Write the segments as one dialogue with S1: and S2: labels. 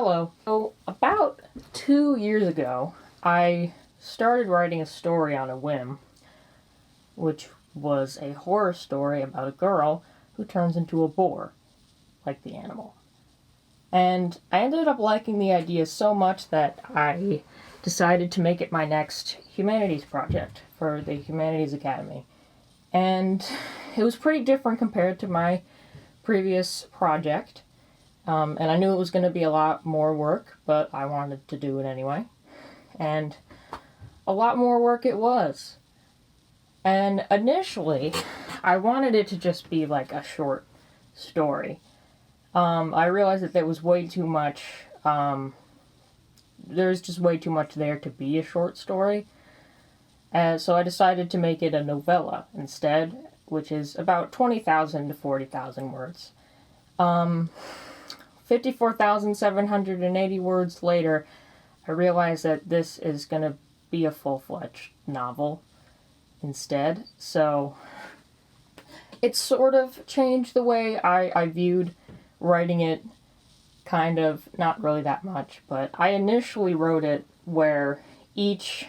S1: Hello. So, about 2 years ago, I started writing a story on a whim, which was a horror story about a girl who turns into a boar, like the animal. And I ended up liking the idea so much that I decided to make it my next Humanities project for the Humanities Academy. And it was pretty different compared to my previous project. And I knew it was going to be a lot more work, but I wanted to do it anyway. And a lot more work it was. And initially, I wanted it to just be like a short story. I realized that there was way too much, there's just way too much there to be a short story. So I decided to make it a novella instead, which is about 20,000 to 40,000 words. 54,780 words later, I realized that this is going to be a full-fledged novel instead. So it sort of changed the way I viewed writing it, kind of, not really that much, but I initially wrote it where each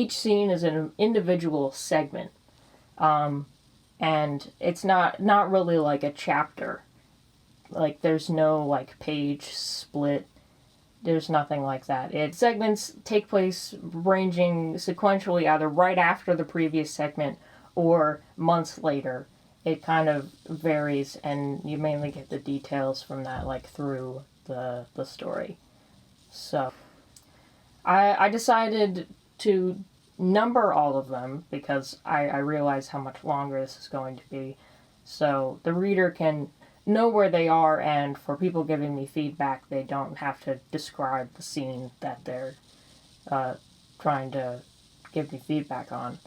S1: scene is an individual segment, and it's not really like a chapter. Like, there's no, like, page split. There's nothing like that. Segments take place ranging sequentially either right after the previous segment or months later. It kind of varies, and you mainly get the details from that, like, through the story. So, I decided to number all of them because I realize how much longer this is going to be. So, the reader can know where they are, and for people giving me feedback, they don't have to describe the scene that they're trying to give me feedback on.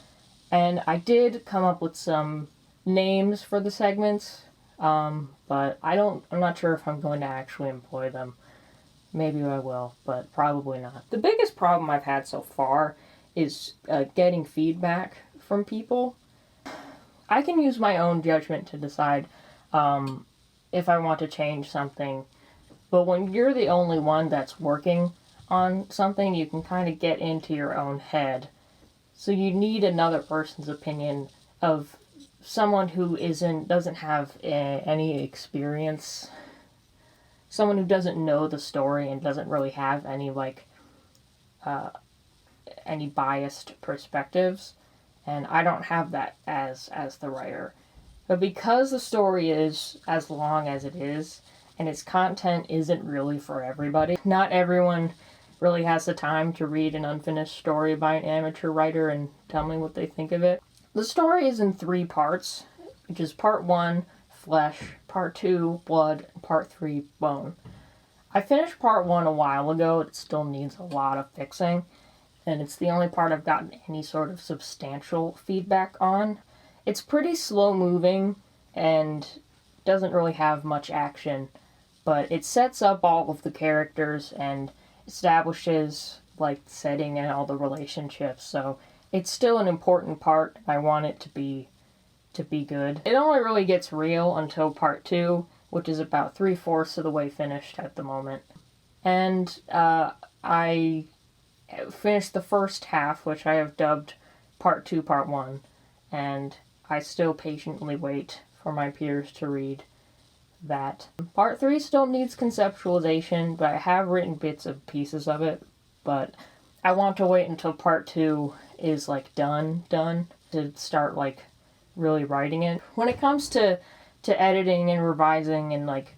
S1: And I did come up with some names for the segments, but I'm not sure if I'm going to actually employ them. Maybe I will, but probably not. The biggest problem I've had so far is getting feedback from people. I can use my own judgment to decide if I want to change something, but when you're the only one that's working on something, you can kind of get into your own head. So you need another person's opinion of someone who doesn't have any experience, someone who doesn't know the story and doesn't really have any any biased perspectives, and I don't have that as the writer. But because the story is as long as it is, and its content isn't really for everybody, not everyone really has the time to read an unfinished story by an amateur writer and tell me what they think of it. The story is in 3 parts, which is part 1, flesh, part 2, blood, and part 3, bone. I finished part 1 a while ago. It still needs a lot of fixing, and it's the only part I've gotten any sort of substantial feedback on. It's pretty slow-moving and doesn't really have much action, but it sets up all of the characters and establishes, like, the setting and all the relationships, so it's still an important part. I want it to be good. It only really gets real until part 2, which is about 3/4 of the way finished at the moment. And I finished the first half, which I have dubbed part 2, part 1, and I still patiently wait for my peers to read that. Part 3 still needs conceptualization, but I have written bits and pieces of it, but I want to wait until part 2 is, like, done, to start, like, really writing it. When it comes to editing and revising and, like,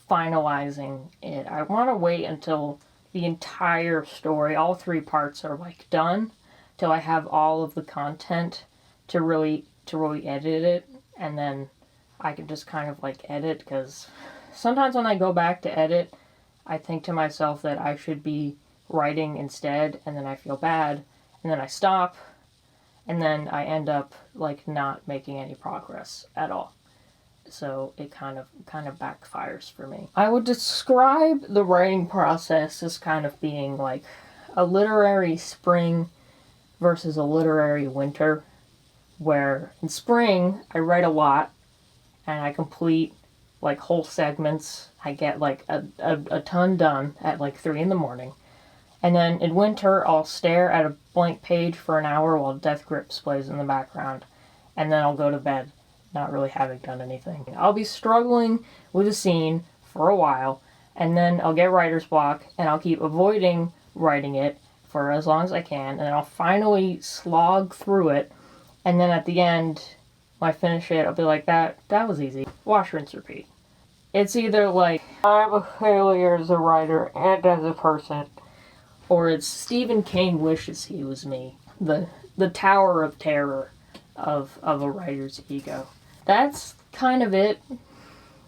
S1: finalizing it, I want to wait until the entire story, all 3 parts are, like, done, till I have all of the content to really edit it, and then I can just kind of, like, edit, because sometimes when I go back to edit, I think to myself that I should be writing instead, and then I feel bad, and then I stop, and then I end up, like, not making any progress at all. So it kind of backfires for me. I would describe the writing process as kind of being like a literary spring versus a literary winter, where in spring I write a lot and I complete like whole segments. I get like a ton done at like 3 in the morning. And then in winter, I'll stare at a blank page for an hour while Death Grips plays in the background. And then I'll go to bed, not really having done anything. I'll be struggling with a scene for a while, and then I'll get writer's block, and I'll keep avoiding writing it for as long as I can, and then I'll finally slog through it, and then at the end, when I finish it, I'll be like, that was easy. Wash, rinse, repeat. It's either like, I'm a failure as a writer and as a person, or it's Stephen King wishes he was me. The tower of terror of a writer's ego. That's kind of it.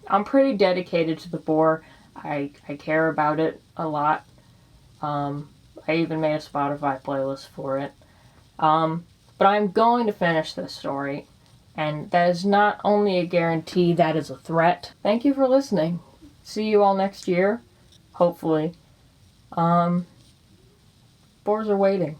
S1: I'm pretty dedicated to the Boar. I care about it a lot. I even made a Spotify playlist for it. But I'm going to finish this story. And that is not only a guarantee, that is a threat. Thank you for listening. See you all next year. Hopefully. Boars are waiting.